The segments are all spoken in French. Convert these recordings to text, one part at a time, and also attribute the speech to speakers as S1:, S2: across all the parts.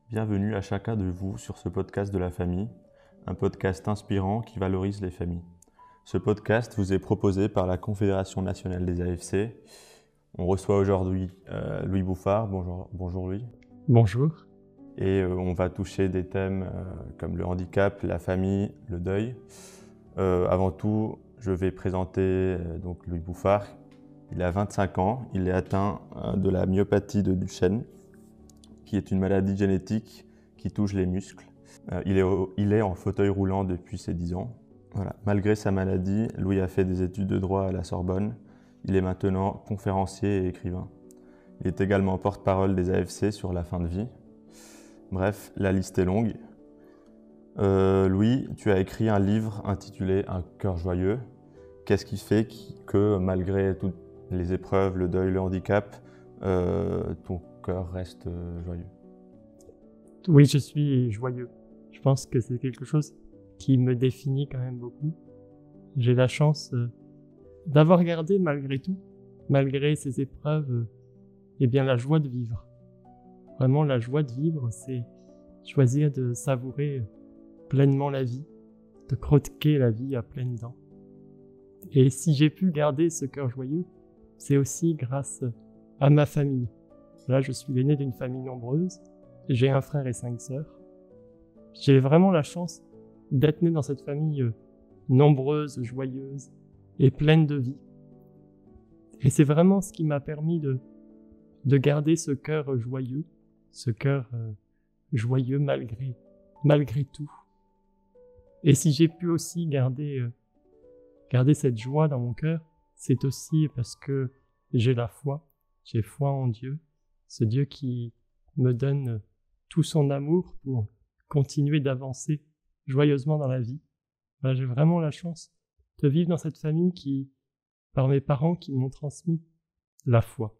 S1: Bienvenue à chacun de vous sur ce podcast de la famille, un podcast inspirant qui valorise les familles. Ce podcast vous est proposé par la Confédération nationale des AFC. On reçoit aujourd'hui Louis Bouffard. Bonjour Louis.
S2: Bonjour.
S1: Et on va toucher des thèmes comme le handicap, la famille, le deuil. Avant tout, je vais présenter donc Louis Bouffard. Il a 25 ans, il est atteint de la myopathie de Duchenne, qui est une maladie génétique qui touche les muscles. Il est en fauteuil roulant depuis ses 10 ans. Voilà. Malgré sa maladie, Louis a fait des études de droit à la Sorbonne. Il est maintenant conférencier et écrivain. Il est également porte-parole des AFC sur la fin de vie. Bref, la liste est longue. Louis, tu as écrit un livre intitulé « Un cœur joyeux ». Qu'est-ce qui fait que malgré toutes les épreuves, le deuil, le handicap, ton cœur reste joyeux?
S2: Oui, je suis joyeux. Je pense que c'est quelque chose qui me définit quand même beaucoup. J'ai la chance d'avoir gardé malgré tout, malgré ces épreuves, la joie de vivre. Vraiment, la joie de vivre, c'est choisir de savourer pleinement la vie, de croquer la vie à pleines dents. Et si j'ai pu garder ce cœur joyeux, c'est aussi grâce à ma famille. Là, je suis l'aîné d'une famille nombreuse. J'ai un frère et 5 sœurs. J'ai vraiment la chance d'être né dans cette famille nombreuse, joyeuse et pleine de vie. Et c'est vraiment ce qui m'a permis de garder ce cœur joyeux malgré tout. Et si j'ai pu aussi garder cette joie dans mon cœur, c'est aussi parce que j'ai foi en Dieu, ce Dieu qui me donne tout son amour pour continuer d'avancer joyeusement dans la vie. Voilà, j'ai vraiment la chance de vivre dans cette famille par mes parents qui m'ont transmis la foi.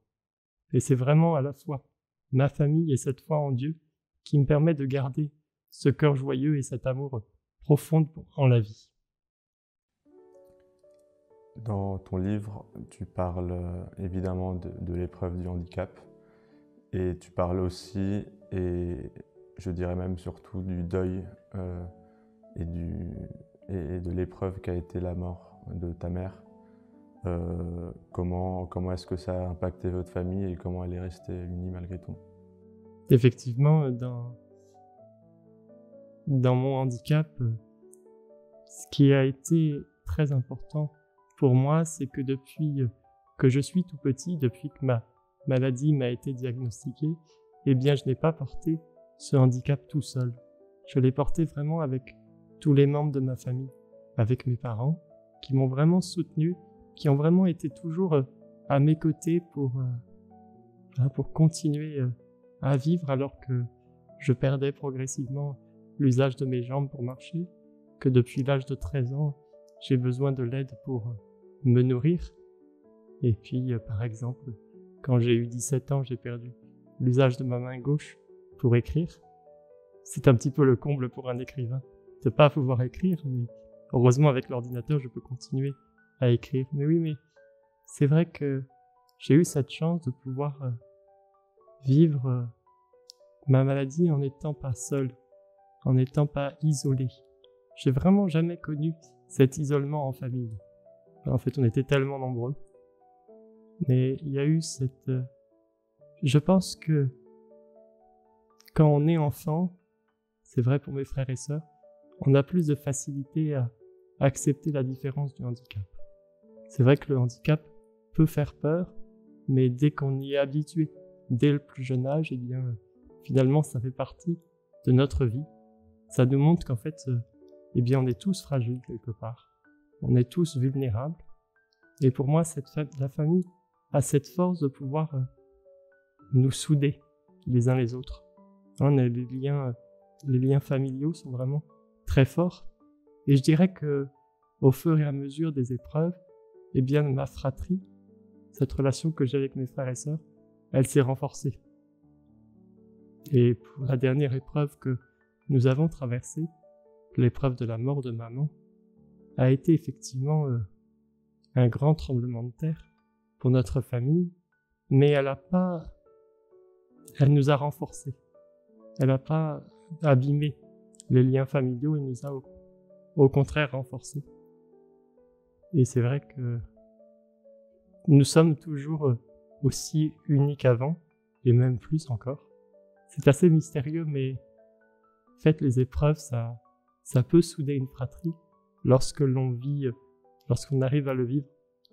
S2: Et c'est vraiment à la fois ma famille et cette foi en Dieu qui me permet de garder ce cœur joyeux et cet amour profond en la vie.
S1: Dans ton livre, tu parles évidemment de l'épreuve du handicap et tu parles aussi, et je dirais même surtout, du deuil et de l'épreuve qu'a été la mort de ta mère. Comment est-ce que ça a impacté votre famille et comment elle est restée unie malgré tout?
S2: Effectivement, dans mon handicap, ce qui a été très important pour moi, c'est que depuis que je suis tout petit, depuis que ma maladie m'a été diagnostiquée, je n'ai pas porté ce handicap tout seul. Je l'ai porté vraiment avec tous les membres de ma famille, avec mes parents, qui m'ont vraiment soutenu, qui ont vraiment été toujours à mes côtés pour continuer à vivre alors que je perdais progressivement l'usage de mes jambes pour marcher, que depuis l'âge de 13 ans, j'ai besoin de l'aide pour me nourrir. Et puis, par exemple, quand j'ai eu 17 ans, j'ai perdu l'usage de ma main gauche pour écrire. C'est un petit peu le comble pour un écrivain de ne pas pouvoir écrire, mais heureusement, avec l'ordinateur, je peux continuer à écrire. Mais c'est vrai que j'ai eu cette chance de pouvoir vivre ma maladie en n'étant pas seul, en n'étant pas isolé. J'ai vraiment jamais connu cet isolement en famille. En fait, on était tellement nombreux. Mais il y a eu je pense que quand on est enfant, c'est vrai pour mes frères et sœurs, on a plus de facilité à accepter la différence du handicap. C'est vrai que le handicap peut faire peur, mais dès qu'on y est habitué, dès le plus jeune âge, finalement, ça fait partie de notre vie. Ça nous montre qu'en fait, on est tous fragiles quelque part. On est tous vulnérables. Et pour moi, la famille a cette force de pouvoir nous souder les uns les autres. Les liens familiaux sont vraiment très forts. Et je dirais que au fur et à mesure des épreuves, ma fratrie, cette relation que j'ai avec mes frères et sœurs, elle s'est renforcée. Et pour la dernière épreuve que nous avons traversée, l'épreuve de la mort de maman, a été effectivement un grand tremblement de terre pour notre famille, mais elle elle nous a renforcés. Elle n'a pas abîmé les liens familiaux, elle nous a au contraire renforcés. Et c'est vrai que nous sommes toujours aussi unis qu'avant, et même plus encore. C'est assez mystérieux, mais en fait, les épreuves, ça peut souder une fratrie lorsque l'on vit, lorsqu'on arrive à le vivre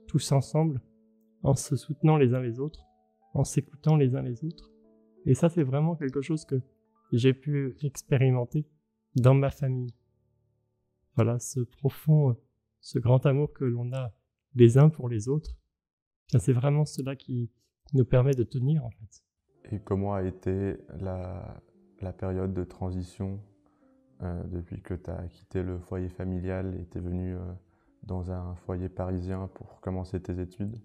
S2: tous ensemble, en se soutenant les uns les autres, en s'écoutant les uns les autres. Et ça, c'est vraiment quelque chose que j'ai pu expérimenter dans ma famille. Voilà, ce profond, ce grand amour que l'on a les uns pour les autres, c'est vraiment cela qui nous permet de tenir, en fait.
S1: Et comment a été la période de transition depuis que tu as quitté le foyer familial et tu es venu dans un foyer parisien pour commencer tes études?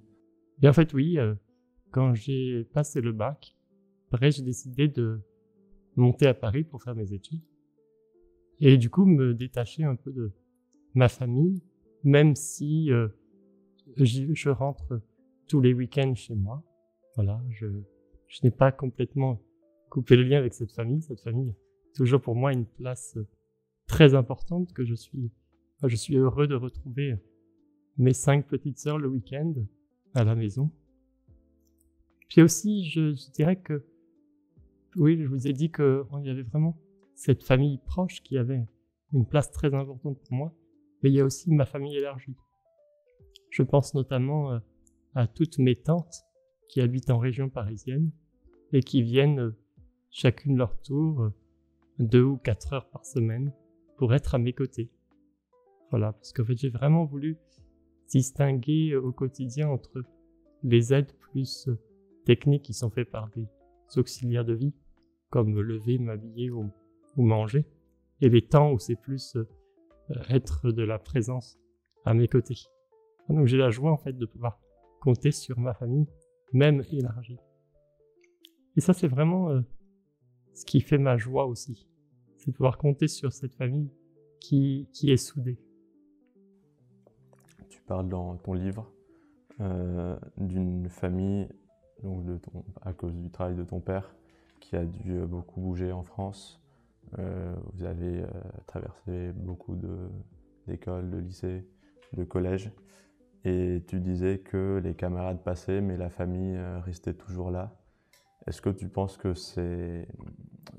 S2: Et en fait, oui, quand j'ai passé le bac, après j'ai décidé de monter à Paris pour faire mes études. Et du coup, me détacher un peu de ma famille, même si je rentre tous les week-ends chez moi. Voilà, je n'ai pas complètement coupé le lien avec cette famille. Cette famille est toujours pour moi une place très importante que je suis heureux de retrouver mes 5 petites sœurs le week-end à la maison. Puis aussi, je dirais que, oui, je vous ai dit qu'il y avait vraiment cette famille proche qui avait une place très importante pour moi, mais il y a aussi ma famille élargie. Je pense notamment à toutes mes tantes qui habitent en région parisienne et qui viennent chacune leur tour 2 ou 4 heures par semaine pour être à mes côtés. Voilà, parce qu'en fait, j'ai vraiment voulu distinguer au quotidien entre les aides plus techniques qui sont faites par des auxiliaires de vie, comme me lever, m'habiller ou manger, et les temps où c'est plus être de la présence à mes côtés. Donc j'ai la joie en fait de pouvoir compter sur ma famille, même élargie. Et ça c'est vraiment ce qui fait ma joie aussi, c'est de pouvoir compter sur cette famille qui est soudée.
S1: Tu parles dans ton livre d'une famille, donc à cause du travail de ton père, qui a dû beaucoup bouger en France. Vous avez traversé beaucoup d'écoles, de lycées, de collèges. Et tu disais que les camarades passaient, mais la famille restait toujours là. Est-ce que tu penses que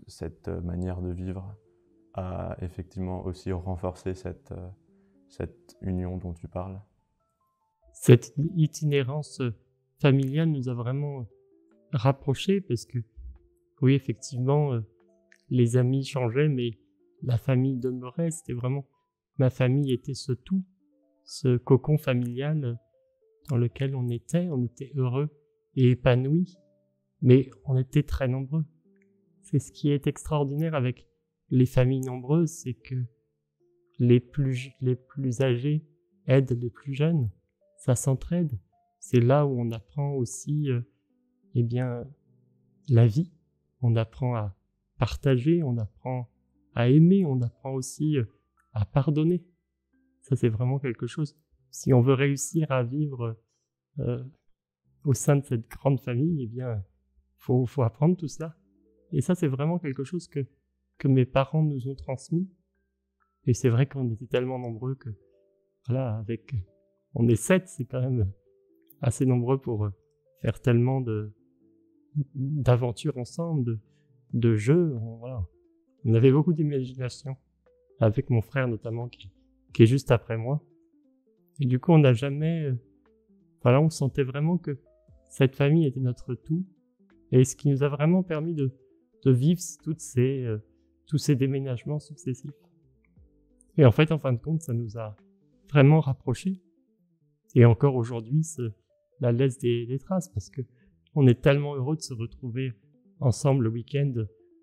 S1: cette manière de vivre a effectivement aussi renforcé cette union dont tu parles?
S2: Cette itinérance familiale nous a vraiment rapprochés parce que, oui, effectivement, les amis changeaient, mais la famille demeurait. C'était vraiment, ma famille était ce tout, ce cocon familial dans lequel on était heureux et épanoui, mais on était très nombreux. C'est ce qui est extraordinaire avec les familles nombreuses, c'est que les plus âgés aident les plus jeunes, ça s'entraide. C'est là où on apprend aussi, eh bien, la vie. On apprend à partager, on apprend à aimer, on apprend aussi à pardonner. Ça, c'est vraiment quelque chose. Si on veut réussir à vivre au sein de cette grande famille, eh bien, faut apprendre tout cela. Et ça, c'est vraiment quelque chose que mes parents nous ont transmis. Et c'est vrai qu'on était tellement nombreux que, voilà, on est 7, c'est quand même assez nombreux pour faire tellement d'aventures ensemble, de jeux. Voilà. On avait beaucoup d'imagination, avec mon frère notamment, qui est juste après moi. Et du coup, on n'a jamais... voilà, on sentait vraiment que cette famille était notre tout. Et ce qui nous a vraiment permis de vivre tous ces déménagements successifs. Et en fait, en fin de compte, ça nous a vraiment rapprochés. Et encore aujourd'hui, la laisse des traces, parce que on est tellement heureux de se retrouver ensemble le week-end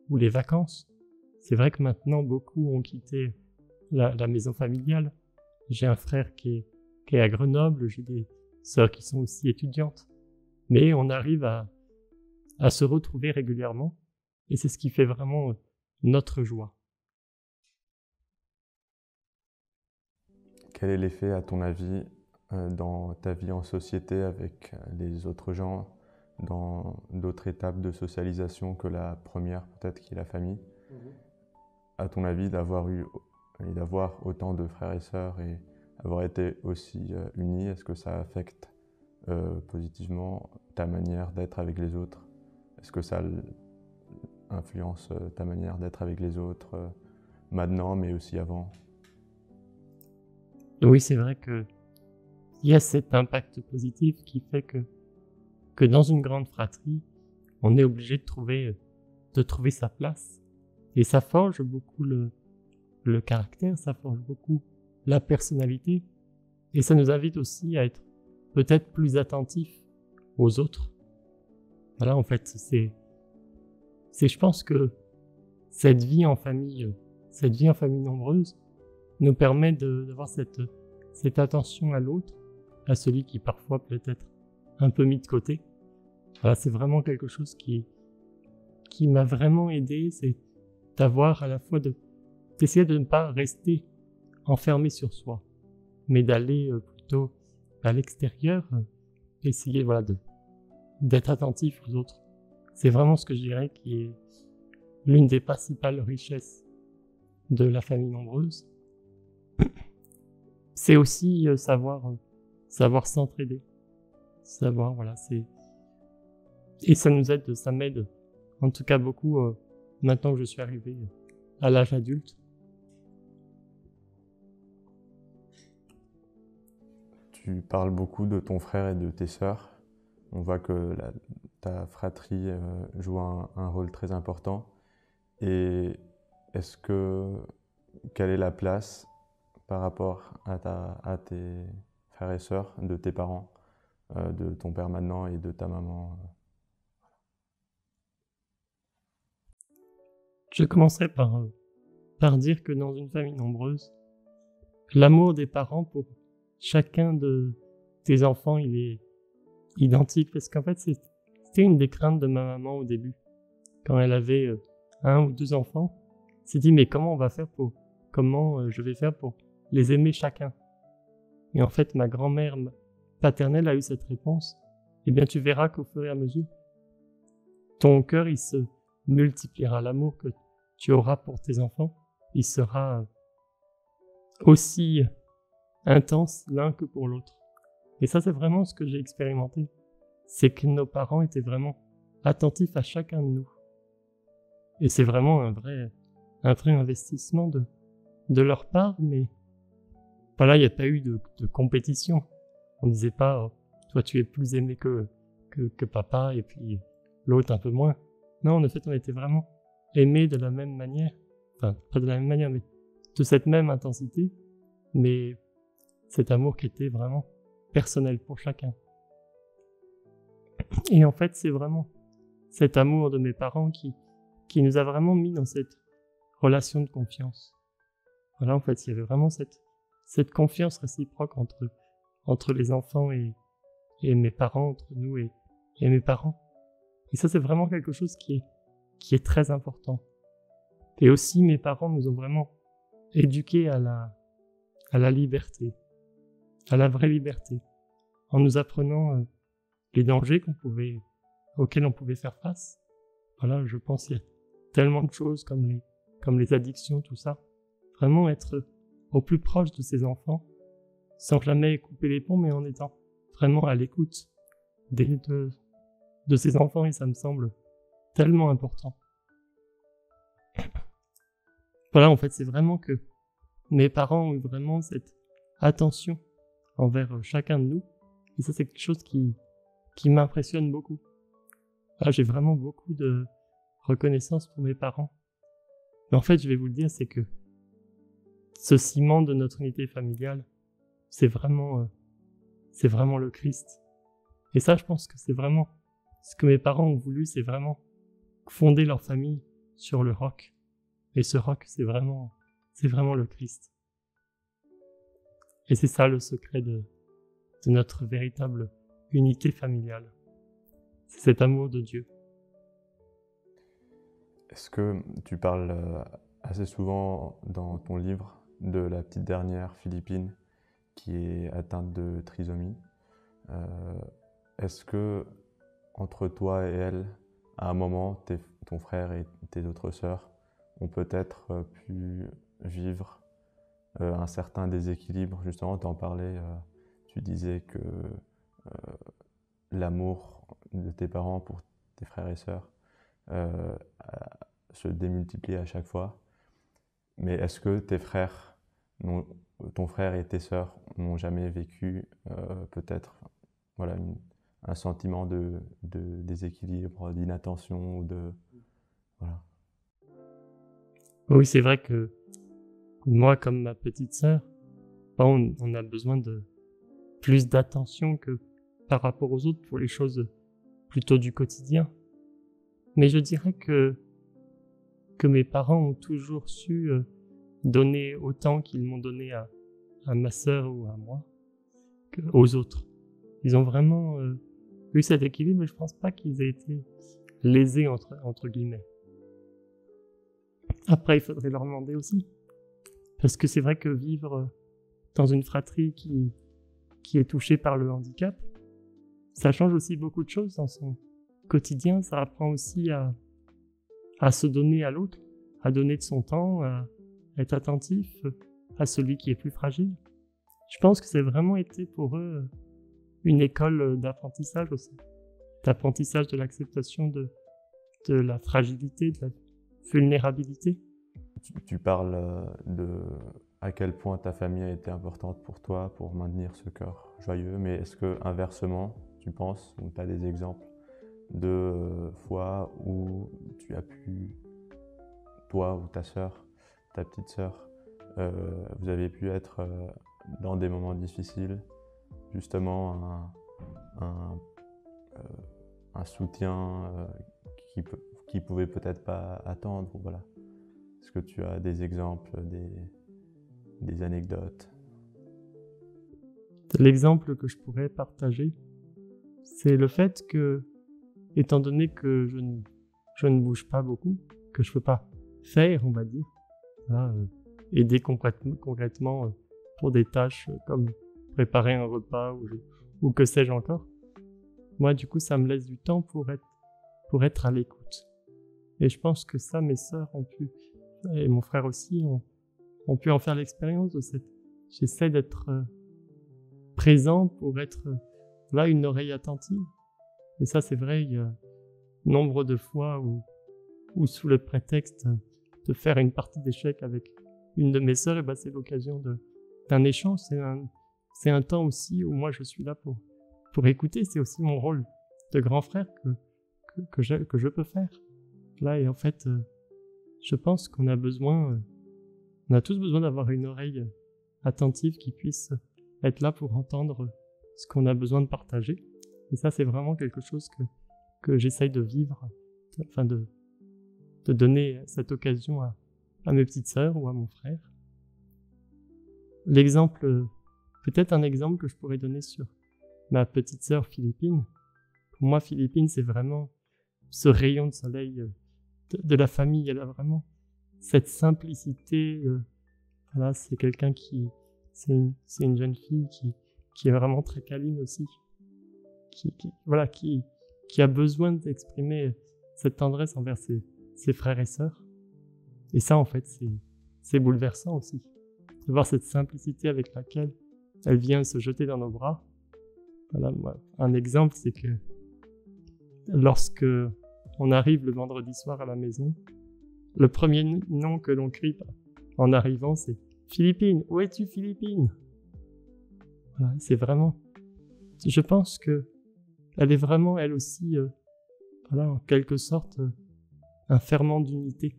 S2: ou les vacances. C'est vrai que maintenant, beaucoup ont quitté la maison familiale. J'ai un frère qui est à Grenoble, j'ai des sœurs qui sont aussi étudiantes. Mais on arrive à se retrouver régulièrement, et c'est ce qui fait vraiment notre joie.
S1: Quel est l'effet, à ton avis, dans ta vie en société avec les autres gens, dans d'autres étapes de socialisation que la première, peut-être, qui est la famille. À ton avis, d'avoir autant de frères et sœurs et avoir été aussi unis, est-ce que ça affecte positivement ta manière d'être avec les autres? Est-ce que ça influence ta manière d'être avec les autres maintenant, mais aussi avant?
S2: Oui, c'est vrai que il y a cet impact positif qui fait que dans une grande fratrie, on est obligé de trouver sa place. Et ça forge beaucoup le caractère, ça forge beaucoup la personnalité. Et ça nous invite aussi à être peut-être plus attentifs aux autres. Voilà, en fait, je pense que cette vie en famille nombreuse nous permet d'avoir cette attention à l'autre, à celui qui parfois peut être un peu mis de côté. Voilà, c'est vraiment quelque chose qui m'a vraiment aidé, c'est d'avoir à la fois d'essayer de ne pas rester enfermé sur soi, mais d'aller plutôt à l'extérieur, essayer voilà d'être attentif aux autres. C'est vraiment ce que je dirais qui est l'une des principales richesses de la famille nombreuse. C'est aussi savoir s'entraider, voilà, et ça m'aide en tout cas beaucoup maintenant que je suis arrivé à l'âge adulte.
S1: Tu parles beaucoup de ton frère et de tes sœurs. On voit que ta fratrie joue un rôle très important. Et quelle est la place par rapport à tes frères et sœurs de tes parents, de ton père maintenant et de ta maman?
S2: Je commencerai par dire que dans une famille nombreuse, l'amour des parents pour chacun des enfants, il est identique, parce qu'en fait, c'était une des craintes de ma maman au début. Quand elle avait 1 ou 2 enfants, elle s'est dit, mais comment je vais faire pour les aimer chacun? Et en fait, ma grand-mère paternelle a eu cette réponse. Eh bien, tu verras qu'au fur et à mesure, ton cœur, il se multipliera. L'amour que tu auras pour tes enfants, il sera aussi intense l'un que pour l'autre. Et ça, c'est vraiment ce que j'ai expérimenté. C'est que nos parents étaient vraiment attentifs à chacun de nous. Et c'est vraiment un vrai investissement de leur part, mais voilà, il n'y a pas eu de compétition. On ne disait pas, oh, toi tu es plus aimé que papa et puis l'autre un peu moins. Non, en fait, on était vraiment aimés de la même manière. Enfin, pas de la même manière, mais de cette même intensité. Mais cet amour qui était vraiment personnel pour chacun. Et en fait, c'est vraiment cet amour de mes parents qui nous a vraiment mis dans cette relation de confiance. Voilà, en fait, il y avait vraiment cette confiance réciproque entre les enfants et mes parents, entre nous et mes parents. Et ça, c'est vraiment quelque chose qui est très important. Et aussi, mes parents nous ont vraiment éduqués à la liberté, à la vraie liberté, en nous apprenant les dangers auxquels on pouvait faire face. Voilà, je pense qu'il y a tellement de choses comme les addictions, tout ça. Vraiment être au plus proche de ses enfants, sans jamais couper les ponts, mais en étant vraiment à l'écoute de ses enfants, et ça me semble tellement important. Voilà, en fait, c'est vraiment que mes parents ont eu vraiment cette attention envers chacun de nous, et ça, c'est quelque chose qui m'impressionne beaucoup. Voilà, j'ai vraiment beaucoup de reconnaissance pour mes parents. Mais en fait, je vais vous le dire, c'est que ce ciment de notre unité familiale, c'est vraiment le Christ. Et ça, je pense que c'est vraiment ce que mes parents ont voulu, c'est vraiment fonder leur famille sur le roc. Et ce roc, c'est vraiment le Christ. Et c'est ça le secret de notre véritable unité familiale. C'est cet amour de Dieu.
S1: Est-ce que tu parles assez souvent dans ton livre de la petite dernière, Philippine, qui est atteinte de trisomie? Est-ce que entre toi et elle, à un moment, ton frère et tes autres sœurs ont peut-être pu vivre un certain déséquilibre. Justement, tu en parlais, tu disais que l'amour de tes parents pour tes frères et sœurs se démultiplie à chaque fois. Mais est-ce que ton frère et tes sœurs n'ont jamais vécu peut-être voilà, un sentiment de déséquilibre, d'inattention ou de... Voilà.
S2: Oui, c'est vrai que moi, comme ma petite sœur, on a besoin de plus d'attention que par rapport aux autres pour les choses plutôt du quotidien. Mais je dirais que mes parents ont toujours su donner autant qu'ils m'ont donné à ma sœur ou à moi qu'aux autres. Ils ont vraiment eu cet équilibre, mais je pense pas qu'ils aient été lésés entre guillemets. Après, il faudrait leur demander aussi. Parce que c'est vrai que vivre dans une fratrie qui est touchée par le handicap, ça change aussi beaucoup de choses dans son quotidien. Ça apprend aussi à se donner à l'autre, à donner de son temps, à être attentif à celui qui est plus fragile. Je pense que c'est vraiment été pour eux une école d'apprentissage aussi. D'apprentissage de l'acceptation de la fragilité, de la vulnérabilité.
S1: Tu parles de à quel point ta famille a été importante pour toi pour maintenir ce cœur joyeux, mais est-ce que inversement, tu penses, ou tu as des exemples de fois où tu as pu, toi ou ta sœur, ta petite sœur, vous avez pu être dans des moments difficiles, justement un soutien qui pouvait peut-être pas attendre, voilà. Est-ce que tu as des exemples, des anecdotes?
S2: L'exemple que je pourrais partager, c'est le fait que, étant donné que je ne bouge pas beaucoup, que je peux pas faire, on va dire, voilà, aider concrètement pour des tâches comme préparer un repas ou que sais-je encore. Moi, du coup, ça me laisse du temps pour être à l'écoute. Et je pense que ça, mes sœurs ont pu, et mon frère aussi, ont pu en faire l'expérience de j'essaie d'être présent pour être là, une oreille attentive. Et ça, c'est vrai, il y a nombre de fois où sous le prétexte de faire une partie d'échecs avec une de mes sœurs, c'est l'occasion d'un échange. C'est un temps aussi où moi je suis là pour écouter. C'est aussi mon rôle de grand frère que je peux faire. Là, et en fait, je pense qu'on a on a tous besoin d'avoir une oreille attentive qui puisse être là pour entendre ce qu'on a besoin de partager. Et ça, c'est vraiment quelque chose que j'essaye de vivre, enfin de donner cette occasion à mes petites sœurs ou à mon frère. Peut-être un exemple que je pourrais donner sur ma petite sœur Philippine. Pour moi, Philippine, c'est vraiment ce rayon de soleil de la famille. Elle a vraiment cette simplicité. Voilà, c'est quelqu'un c'est une jeune fille qui est vraiment très câline aussi, qui a besoin d'exprimer cette tendresse envers ses frères et sœurs. Et ça, en fait, c'est bouleversant aussi, de voir cette simplicité avec laquelle elle vient se jeter dans nos bras. Voilà, un exemple, c'est que lorsque on arrive le vendredi soir à la maison, le premier nom que l'on crie en arrivant, c'est « Philippine, où es-tu, Philippine ?» Voilà, c'est vraiment... Je pense que elle est vraiment, elle aussi, voilà, en quelque sorte, un ferment d'unité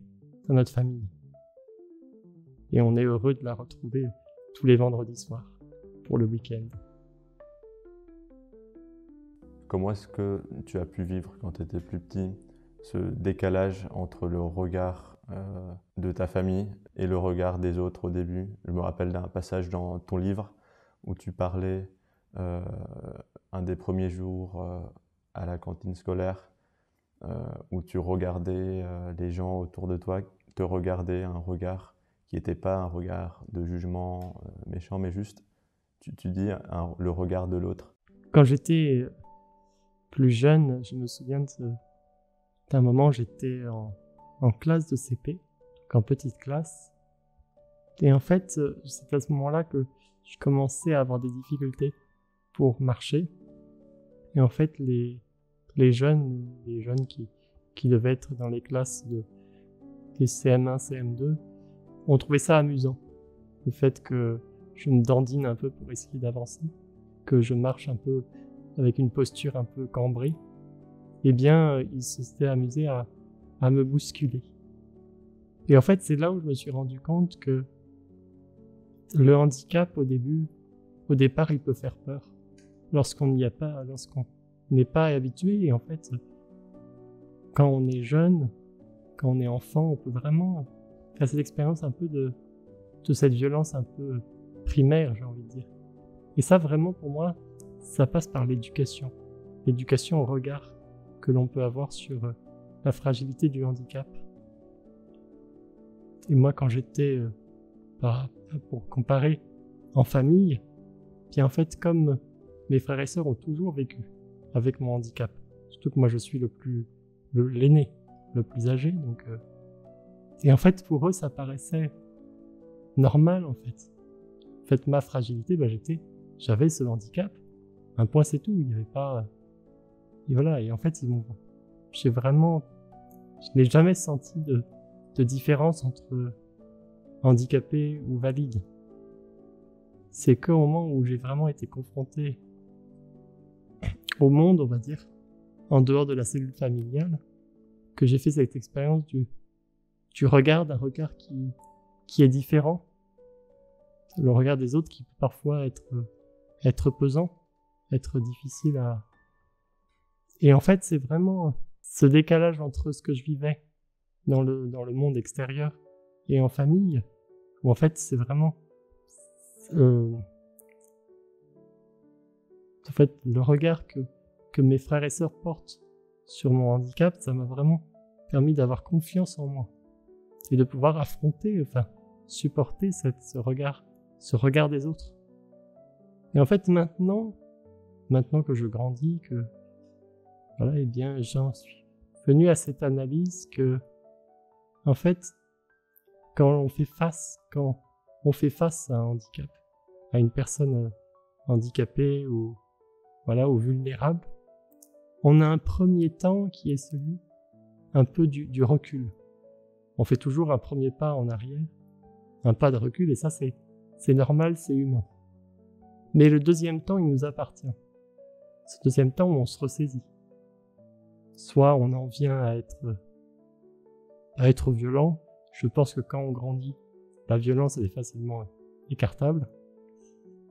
S2: dans notre famille. Et on est heureux de la retrouver tous les vendredis soirs pour le week-end.
S1: Comment est-ce que tu as pu vivre quand tu étais plus petit ce décalage entre le regard de ta famille et le regard des autres au début? Je me rappelle d'un passage dans ton livre où tu parlais un des premiers jours à la cantine scolaire où tu regardais les gens autour de toi te regarder, un regard qui n'était pas un regard de jugement méchant, mais juste, tu dis, le regard de l'autre.
S2: Quand j'étais plus jeune, je me souviens d'un moment, j'étais en classe de CP, donc en petite classe. Et en fait, c'est à ce moment-là que je commençais à avoir des difficultés pour marcher. Et en fait, les jeunes qui devaient être dans les classes des CM1, CM2, ont trouvé ça amusant. Le fait que je me dandine un peu pour essayer d'avancer, que je marche un peu avec une posture un peu cambrée. Eh bien, ils s'étaient amusés à me bousculer. Et en fait, c'est là où je me suis rendu compte que le handicap, au départ, il peut faire peur. Lorsqu'on n'est pas habitué, et en fait, quand on est jeune, quand on est enfant, on peut vraiment faire cette expérience un peu de cette violence un peu primaire, j'ai envie de dire. Et ça, vraiment, pour moi, ça passe par l'éducation. L'éducation au regard que l'on peut avoir sur la fragilité du handicap. Et moi, quand j'étais, pour comparer, en famille, bien en fait, comme mes frères et sœurs ont toujours vécu avec mon handicap, surtout que moi je suis l'aîné, le plus âgé, donc et en fait pour eux ça paraissait normal en fait. En fait ma fragilité, j'avais ce handicap, un point c'est tout, il n'y avait pas, et voilà, et en fait je n'ai jamais senti de différence entre handicapé ou valide. C'est qu'au moment où j'ai vraiment été confronté au monde, on va dire, en dehors de la cellule familiale, que j'ai fait cette expérience du regard, d'un regard qui est différent, le regard des autres qui peut parfois être pesant, être difficile à... Et en fait, c'est vraiment ce décalage entre ce que je vivais dans le monde extérieur et en famille, où en fait, c'est vraiment... en fait, le regard que mes frères et sœurs portent sur mon handicap, ça m'a vraiment permis d'avoir confiance en moi et de pouvoir affronter, supporter ce regard des autres. Et en fait, maintenant que je grandis, voilà, eh bien, j'en suis venu à cette analyse que, en fait, quand on fait face à un handicap, à une personne handicapée ou vulnérable, on a un premier temps qui est celui un peu du recul. On fait toujours un premier pas en arrière, un pas de recul, et ça c'est normal, c'est humain. Mais le deuxième temps, il nous appartient. Ce deuxième temps où on se ressaisit. Soit on en vient à être violent. Je pense que quand on grandit, la violence elle est facilement écartable.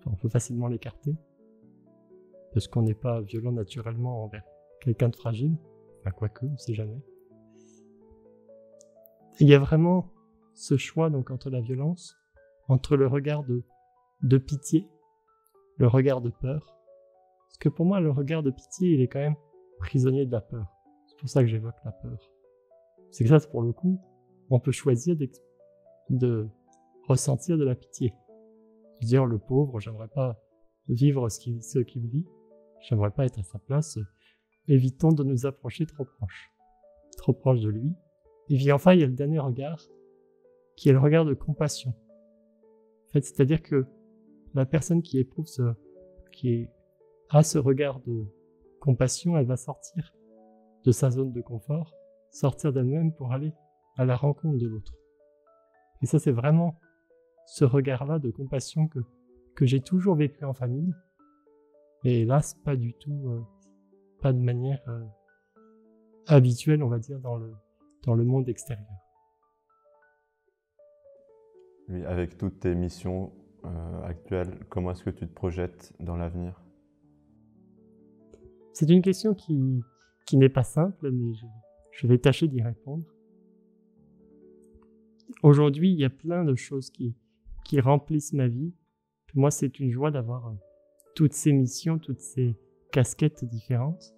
S2: On peut facilement l'écarter. Parce qu'on n'est pas violent naturellement envers quelqu'un de fragile. Quoique, on ne sait jamais. Et il y a vraiment ce choix donc entre la violence, entre le regard de pitié, le regard de peur. Parce que pour moi, le regard de pitié, il est quand même prisonnier de la peur. C'est pour ça que j'évoque la peur. C'est que ça, pour le coup, on peut choisir de ressentir de la pitié. Dire le pauvre, j'aimerais pas vivre ce qu'il vit, j'aimerais pas être à sa place, évitons de nous approcher trop proche de lui. Et puis enfin, il y a le dernier regard, qui est le regard de compassion. En fait, c'est-à-dire que la personne qui éprouve a ce regard de compassion, elle va sortir de sa zone de confort, sortir d'elle-même pour aller à la rencontre de l'autre. Et ça, c'est vraiment ce regard-là de compassion que j'ai toujours vécu en famille. Et hélas, pas du tout, pas de manière habituelle, on va dire, dans le monde extérieur.
S1: Oui, avec toutes tes missions actuelles, comment est-ce que tu te projettes dans l'avenir ?
S2: C'est une question qui n'est pas simple, mais je vais tâcher d'y répondre. Aujourd'hui, il y a plein de choses qui remplissent ma vie. Pour moi, c'est une joie d'avoir toutes ces missions, toutes ces casquettes différentes.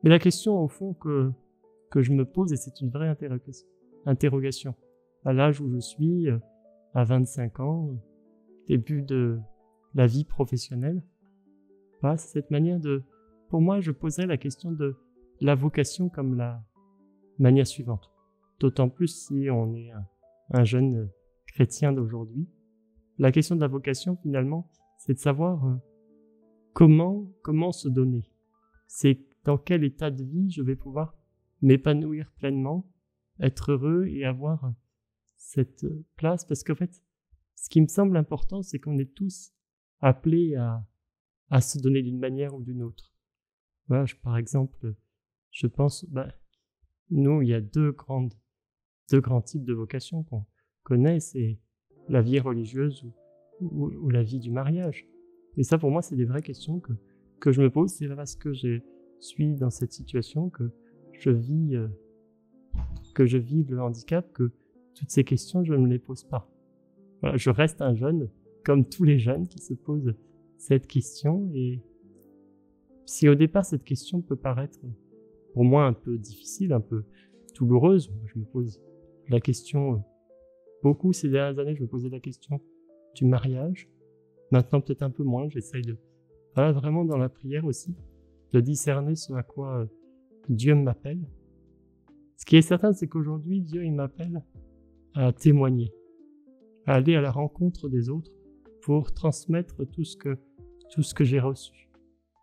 S2: Mais la question, au fond, que je me pose, et c'est une vraie interrogation, à l'âge où je suis, à 25 ans, début de la vie professionnelle, voilà, c'est cette manière de pour moi, je poserais la question de la vocation comme la manière suivante. D'autant plus si on est un jeune chrétien d'aujourd'hui. La question de la vocation, finalement, c'est de savoir comment se donner. C'est dans quel état de vie je vais pouvoir m'épanouir pleinement, être heureux et avoir cette place. Parce qu'en fait, ce qui me semble important, c'est qu'on est tous appelés à se donner d'une manière ou d'une autre. Voilà, par exemple, je pense, nous, il y a deux grands types de vocations qu'on connaît, c'est la vie religieuse ou la vie du mariage. Et ça, pour moi, c'est des vraies questions que je me pose. C'est parce que je suis dans cette situation que je vis le handicap, que toutes ces questions, je ne me les pose pas. Voilà, je reste un jeune, comme tous les jeunes qui se posent cette question. Et si au départ, cette question peut paraître pour moi un peu difficile, un peu douloureuse, je me pose la question beaucoup ces dernières années, je me posais la question du mariage. Maintenant, peut-être un peu moins, j'essaye vraiment dans la prière aussi, de discerner ce à quoi Dieu m'appelle. Ce qui est certain, c'est qu'aujourd'hui, Dieu, il m'appelle à témoigner, à aller à la rencontre des autres pour transmettre tout ce que j'ai reçu.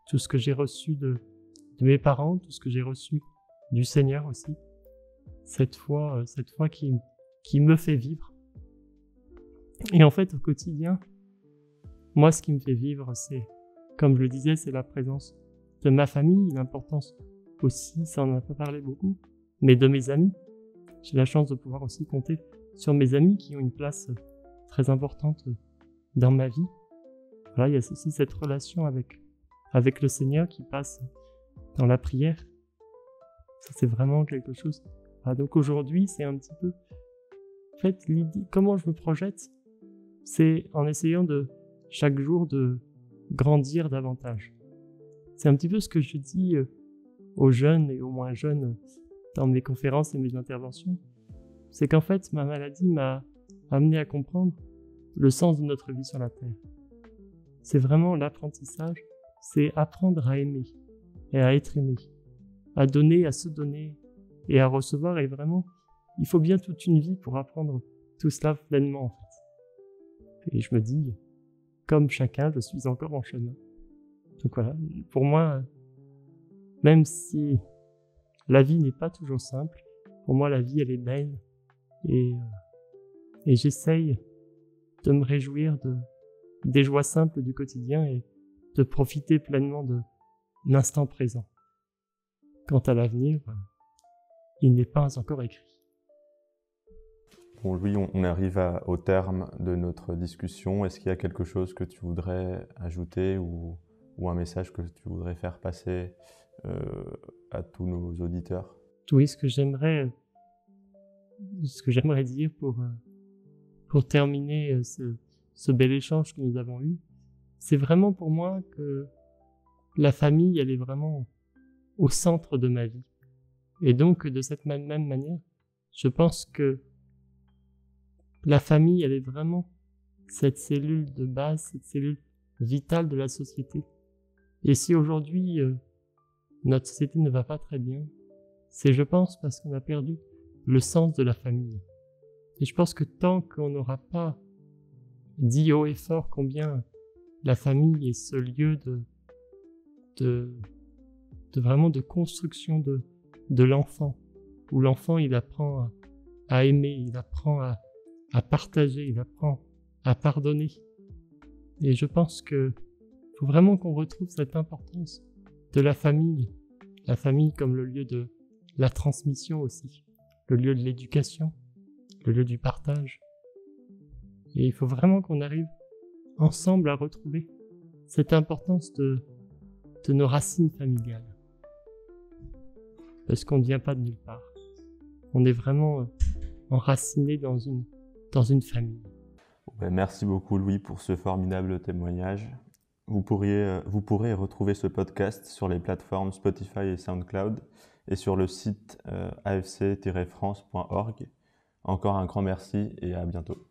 S2: Tout ce que j'ai reçu de mes parents, tout ce que j'ai reçu du Seigneur aussi. Cette foi qui me fait vivre. Et en fait, au quotidien, moi, ce qui me fait vivre, c'est, comme je le disais, c'est la présence de ma famille, l'importance aussi, ça on en a pas parlé beaucoup, mais de mes amis. J'ai la chance de pouvoir aussi compter sur mes amis qui ont une place très importante dans ma vie. Voilà, il y a aussi cette relation avec le Seigneur qui passe dans la prière. Ça, c'est vraiment quelque chose. Donc aujourd'hui, c'est un petit peu... En fait, l'idée, comment je me projette, c'est en essayant chaque jour de grandir davantage. C'est un petit peu ce que je dis aux jeunes et aux moins jeunes dans mes conférences et mes interventions. C'est qu'en fait, ma maladie m'a amené à comprendre le sens de notre vie sur la Terre. C'est vraiment l'apprentissage, c'est apprendre à aimer et à être aimé, à donner, à se donner et à recevoir. Et vraiment, il faut bien toute une vie pour apprendre tout cela pleinement en fait. Et je me dis, comme chacun, je suis encore en chemin. Donc voilà, pour moi, même si la vie n'est pas toujours simple, pour moi la vie elle est belle et j'essaye de me réjouir des joies simples du quotidien et de profiter pleinement de l'instant présent. Quant à l'avenir, il n'est pas encore écrit.
S1: Bon, Louis, on arrive au terme de notre discussion. Est-ce qu'il y a quelque chose que tu voudrais ajouter ou un message que tu voudrais faire passer à tous nos auditeurs?
S2: Oui, ce que j'aimerais dire pour terminer ce bel échange que nous avons eu, c'est vraiment pour moi que la famille, elle est vraiment au centre de ma vie. Et donc, de cette même manière, je pense que la famille, elle est vraiment cette cellule de base, cette cellule vitale de la société. Et si aujourd'hui, notre société ne va pas très bien, c'est, je pense, parce qu'on a perdu le sens de la famille. Et je pense que tant qu'on n'aura pas dit haut et fort combien la famille est ce lieu vraiment de construction de l'enfant, où l'enfant, il apprend à aimer, il apprend à partager, il apprend à pardonner. Et je pense que faut vraiment qu'on retrouve cette importance de la famille comme le lieu de la transmission aussi, le lieu de l'éducation, le lieu du partage. Et il faut vraiment qu'on arrive ensemble à retrouver cette importance de nos racines familiales. Parce qu'on ne vient pas de nulle part. On est vraiment enraciné dans une famille.
S1: Merci beaucoup Louis pour ce formidable témoignage. Vous pourrez retrouver ce podcast sur les plateformes Spotify et SoundCloud et sur le site afc-france.org. Encore un grand merci et à bientôt.